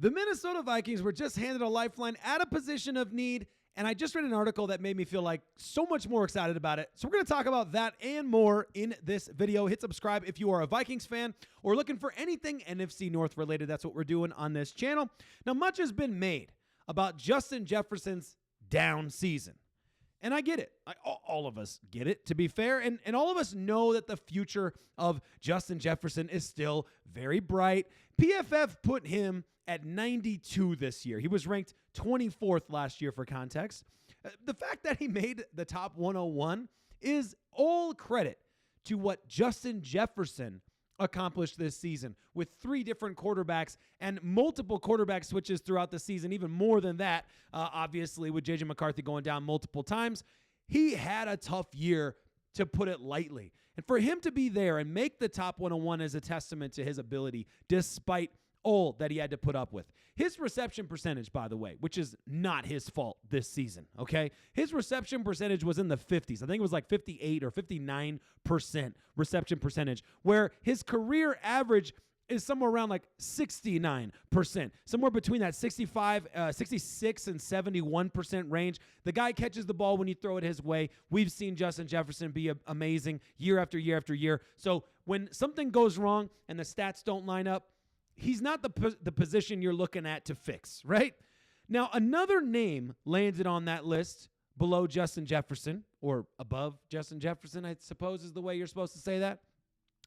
The Minnesota Vikings were just handed a lifeline at a position of need, and I just read an article that made me feel like so much more excited about it. So we're going to talk about that and more in this video. Hit subscribe if you are a Vikings fan or looking for anything NFC North related. That's what we're doing on this channel. Now, much has been made about Justin Jefferson's down season. And I get it. All of us get it, to be fair. And all of us know that the future of Justin Jefferson is still very bright. PFF put him at 92 this year. He was ranked 24th last year for context. The fact that he made the top 101 is all credit to what Justin Jefferson accomplished this season with 3 different quarterbacks and multiple quarterback switches throughout the season, even more than that, obviously, with J.J. McCarthy going down multiple times. He had a tough year, to put it lightly. And for him to be there and make the top 101 is a testament to his ability, despite all that he had to put up with. His reception percentage, by the way, which is not his fault this season, okay? His reception percentage was in the 50s. I think it was like 58 or 59% reception percentage, where his career average is somewhere around like 69%, somewhere between that 66 and 71% range. The guy catches the ball when you throw it his way. We've seen Justin Jefferson be amazing year after year after year. So when something goes wrong and the stats don't line up, he's not the position you're looking at to fix, right? Now, another name landed on that list below Justin Jefferson, or above Justin Jefferson, I suppose is the way you're supposed to say that.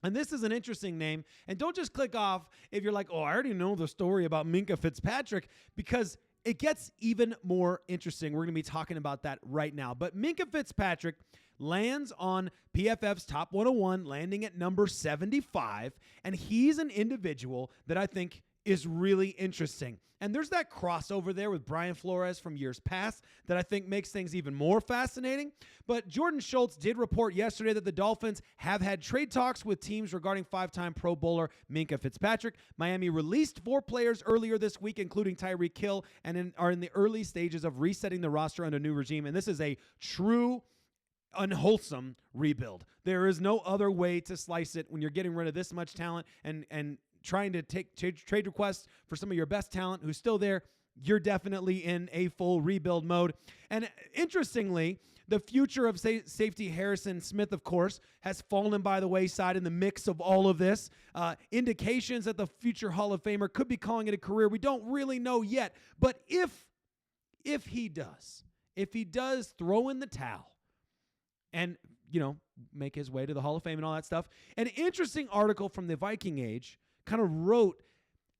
And this is an interesting name. And don't just click off if you're like, oh, I already know the story about Minkah Fitzpatrick, because it gets even more interesting. We're going to be talking about that right now. But Minkah Fitzpatrick lands on PFF's top 101, landing at number 75. And he's an individual that I think is really interesting. And there's that crossover there with Brian Flores from years past that I think makes things even more fascinating. But Jordan Schultz did report yesterday that the Dolphins have had trade talks with teams regarding 5-time Pro Bowler Minkah Fitzpatrick. Miami released 4 players earlier this week, including Tyreek Hill, and are in the early stages of resetting the roster under a new regime. And this is a true unwholesome rebuild. There is no other way to slice it when you're getting rid of this much talent and trying to take trade requests for some of your best talent who's still there. You're definitely in a full rebuild mode. And interestingly, the future of safety Harrison Smith, of course, has fallen by the wayside in the mix of all of this. Indications that the future Hall of Famer could be calling it a career, we don't really know yet. But if he does throw in the towel and, make his way to the Hall of Fame and all that stuff, an interesting article from the Viking Age kind of wrote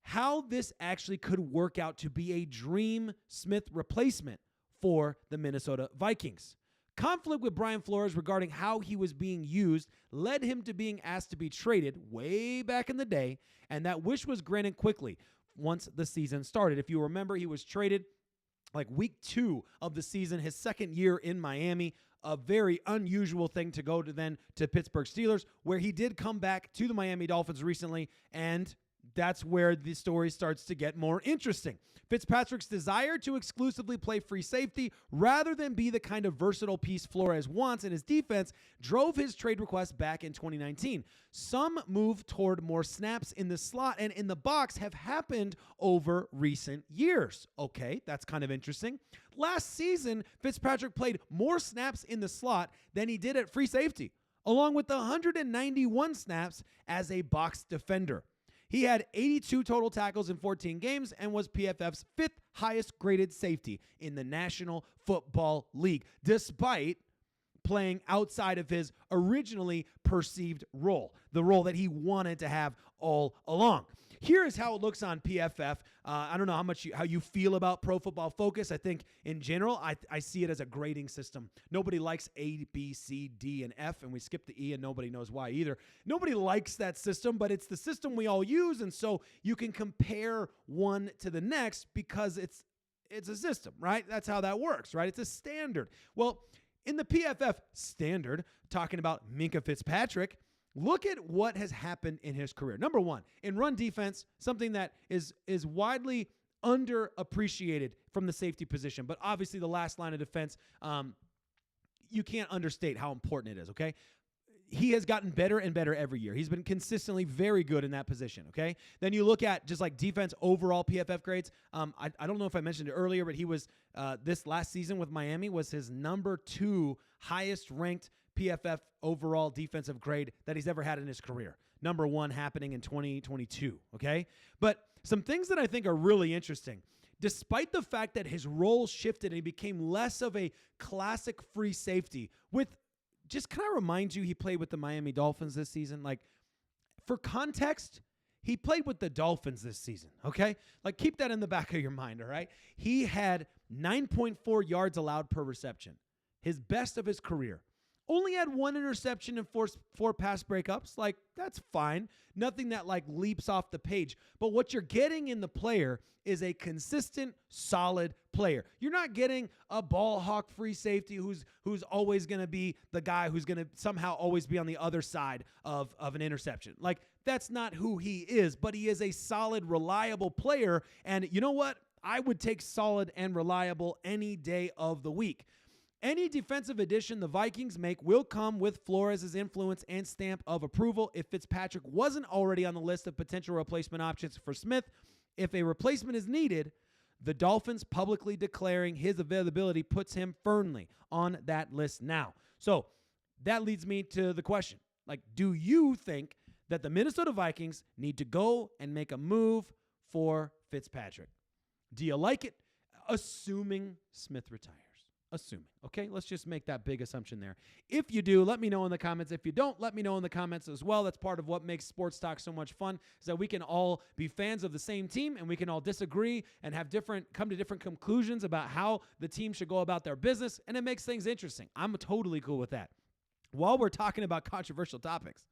how this actually could work out to be a dream Smith replacement for the Minnesota Vikings. Conflict with Brian Flores regarding how he was being used led him to being asked to be traded way back in the day, and that wish was granted quickly once the season started. If you remember, he was traded like week 2 of the season, his second year in Miami, a very unusual thing to go to Pittsburgh Steelers, where he did come back to the Miami Dolphins recently, and that's where the story starts to get more interesting. Fitzpatrick's desire to exclusively play free safety rather than be the kind of versatile piece Flores wants in his defense drove his trade request back in 2019. Some move toward more snaps in the slot and in the box have happened over recent years. Okay, that's kind of interesting. Last season, Fitzpatrick played more snaps in the slot than he did at free safety, along with the 191 snaps as a box defender. He had 82 total tackles in 14 games and was PFF's 5th highest graded safety in the National Football League, despite playing outside of his originally perceived role, the role that he wanted to have all along. Here is how it looks on PFF. I don't know how you feel about Pro Football Focus. I think in general, I see it as a grading system. Nobody likes A, B, C, D, and F, and we skip the E, and nobody knows why either. Nobody likes that system, but it's the system we all use, and so you can compare one to the next because it's a system, right? That's how that works, right? It's a standard. Well, in the PFF standard, talking about Minkah Fitzpatrick, look at what has happened in his career. Number one, in run defense, something that is widely underappreciated from the safety position, but obviously the last line of defense, you can't understate how important it is, okay? he has gotten better and better every year. He's been consistently very good in that position, okay? Then you look at just like defense overall PFF grades. I don't know if I mentioned it earlier, but he was this last season with Miami was his number 2 highest ranked PFF overall defensive grade that he's ever had in his career. Number 1 happening in 2022, okay? But some things that I think are really interesting. Despite the fact that his role shifted and he became less of a classic free safety with just kind of remind you he played with the Miami Dolphins this season. Like, for context, he played with the Dolphins this season, okay? Like, keep that in the back of your mind, all right? He had 9.4 yards allowed per reception, his best of his career. Only had 1 interception and four pass breakups. Like, that's fine. Nothing that, like, leaps off the page. But what you're getting in the player is a consistent, solid player. You're not getting a ball hawk free safety who's always going to be the guy who's going to somehow always be on the other side of an interception. Like, that's not who he is, but he is a solid, reliable player. And you know what? I would take solid and reliable any day of the week. Any defensive addition the Vikings make will come with Flores' influence and stamp of approval. If Fitzpatrick wasn't already on the list of potential replacement options for Smith, if a replacement is needed, the Dolphins publicly declaring his availability puts him firmly on that list now. So that leads me to the question. Like, do you think that the Minnesota Vikings need to go and make a move for Fitzpatrick? Do you like it? Assuming Smith retires. Assuming. Okay, let's just make that big assumption there. If you do, let me know in the comments. If you don't, let me know in the comments as well. That's part of what makes sports talk so much fun, is that we can all be fans of the same team and we can all disagree and have come to different conclusions about how the team should go about their business, and it makes things interesting. I'm totally cool with that. While we're talking about controversial topics,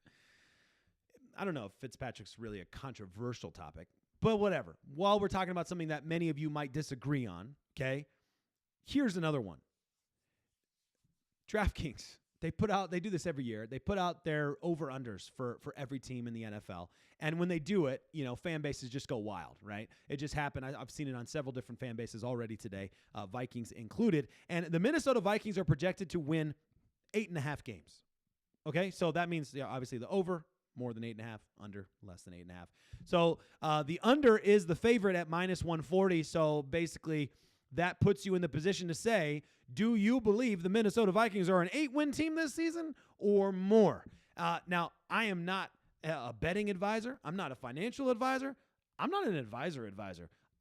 I don't know if Fitzpatrick's really a controversial topic, but whatever. While we're talking about something that many of you might disagree on, okay, here's another one. DraftKings, they do this every year. They put out their over-unders for every team in the NFL. And when they do it, fan bases just go wild, right? It just happened. I've seen it on several different fan bases already today, Vikings included. And the Minnesota Vikings are projected to win 8.5 games. Okay, so that means obviously the over, more than 8.5, under, less than 8.5. So the under is the favorite at -140. So basically, that puts you in the position to say, do you believe the Minnesota Vikings are an 8-win team this season or more? Now, I am not a betting advisor. I'm not a financial advisor. I'm not an advisor.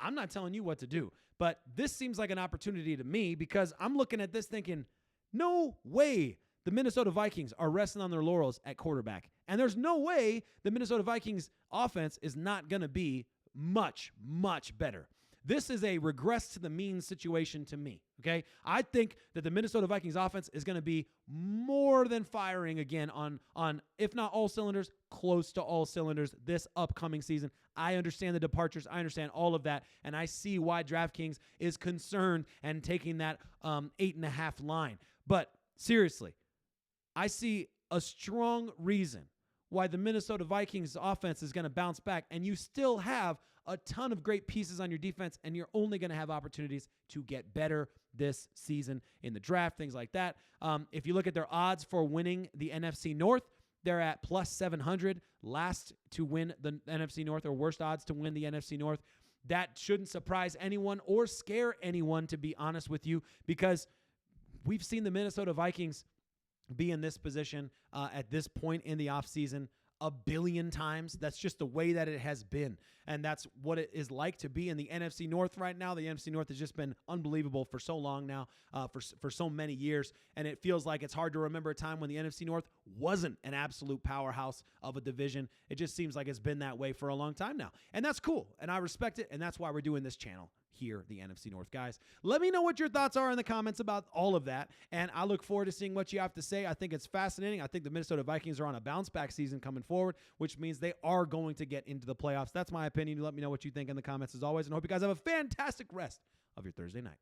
I'm not telling you what to do. But this seems like an opportunity to me because I'm looking at this thinking, no way the Minnesota Vikings are resting on their laurels at quarterback. And there's no way the Minnesota Vikings offense is not going to be much, much better. This is a regress to the mean situation to me, okay? I think that the Minnesota Vikings offense is going to be more than firing again on, if not all cylinders, close to all cylinders this upcoming season. I understand the departures. I understand all of that, and I see why DraftKings is concerned and taking that 8.5 line. But seriously, I see a strong reason why the Minnesota Vikings offense is going to bounce back, and you still have a ton of great pieces on your defense, and you're only going to have opportunities to get better this season in the draft, things like that. If you look at their odds for winning the NFC North, they're at +700, last to win the NFC North, or worst odds to win the NFC North. That shouldn't surprise anyone or scare anyone, to be honest with you, because we've seen the Minnesota Vikings be in this position at this point in the offseason a billion times. That's just the way that it has been. And that's what it is like to be in the NFC North right now. The NFC North has just been unbelievable for so long now, for so many years. And it feels like it's hard to remember a time when the NFC North wasn't an absolute powerhouse of a division. It just seems like it's been that way for a long time now. And that's cool. And I respect it. And that's why we're doing this channel here, the NFC North Guys. Let me know what your thoughts are in the comments about all of that, and I look forward to seeing what you have to say. I think it's fascinating. I think the Minnesota Vikings are on a bounce-back season coming forward, which means they are going to get into the playoffs. That's my opinion. Let me know what you think in the comments as always, and I hope you guys have a fantastic rest of your Thursday night.